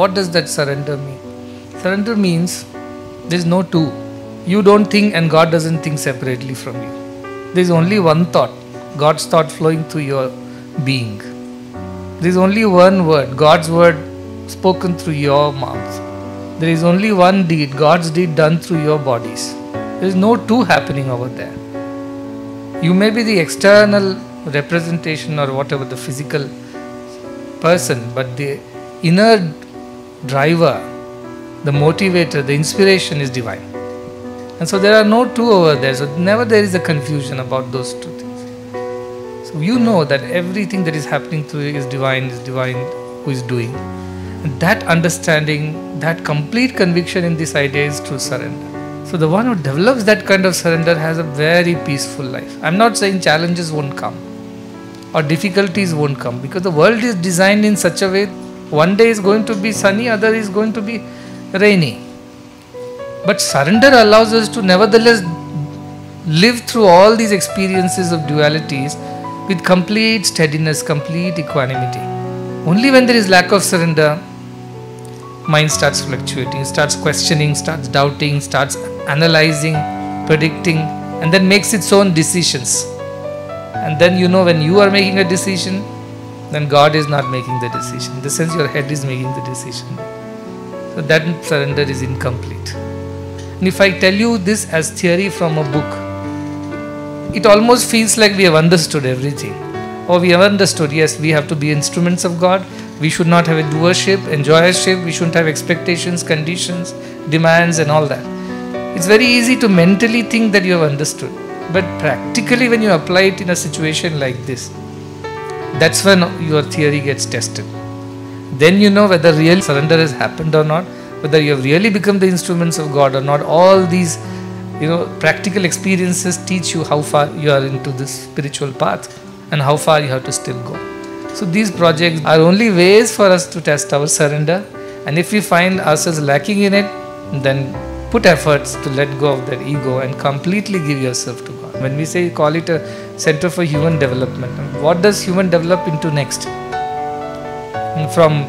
What does that surrender mean? Surrender means there is no two. You don't think and God doesn't think separately from you. There is only one thought, God's thought flowing through your being. There is only one word, God's word spoken through your mouth. There is only one deed, God's deed done through your bodies. There is no two happening over there. You may be the external representation or whatever, the physical person, but the inner driver, the motivator, the inspiration is divine. And so there are no two over there. So never there is a confusion about those two things. So you know that everything that is happening through you is divine who is doing. And that understanding, that complete conviction in this idea is true surrender. So the one who develops that kind of surrender has a very peaceful life. I'm not saying challenges won't come or difficulties won't come, because the world is designed in such a way, one day is going to be sunny, other is going to be rainy. But surrender allows us to nevertheless live through all these experiences of dualities with complete steadiness, complete equanimity. Only when there is lack of surrender, mind starts fluctuating, starts questioning, starts doubting, starts analyzing, predicting, and then makes its own decisions. And then you know, when you are making a decision, then God is not making the decision. In the sense, your head is making the decision. So that surrender is incomplete. And if I tell you this as theory from a book, it almost feels like we have understood everything. Or we have understood, yes, we have to be instruments of God. We should not have a doership, enjoyership. We shouldn't have expectations, conditions, demands and all that. It's very easy to mentally think that you have understood. But practically when you apply it in a situation like this, that's when your theory gets tested. Then you know whether real surrender has happened or not, whether you have really become the instruments of God or not. All these, practical experiences teach you how far you are into this spiritual path and how far you have to still go. So these projects are only ways for us to test our surrender. And if we find ourselves lacking in it, then put efforts to let go of that ego and completely give yourself to God. When we say, call it a center for human development, what does human develop into next? From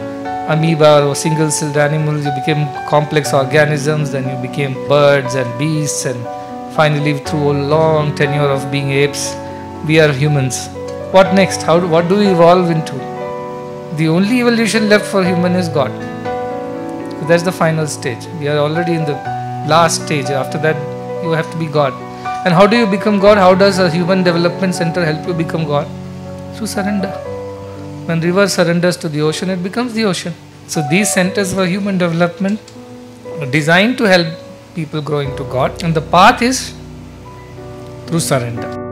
amoeba or single-celled animals, you became complex organisms, then you became birds and beasts, and finally through a long tenure of being apes, we are humans. What next? What do we evolve into? The only evolution left for human is God. So that's the final stage. We are already in the last stage. After that, you have to be God. And how do you become God? How does a human development center help you become God? Through surrender. When river surrenders to the ocean, it becomes the ocean. So these centers for human development are designed to help people grow into God. And the path is through surrender.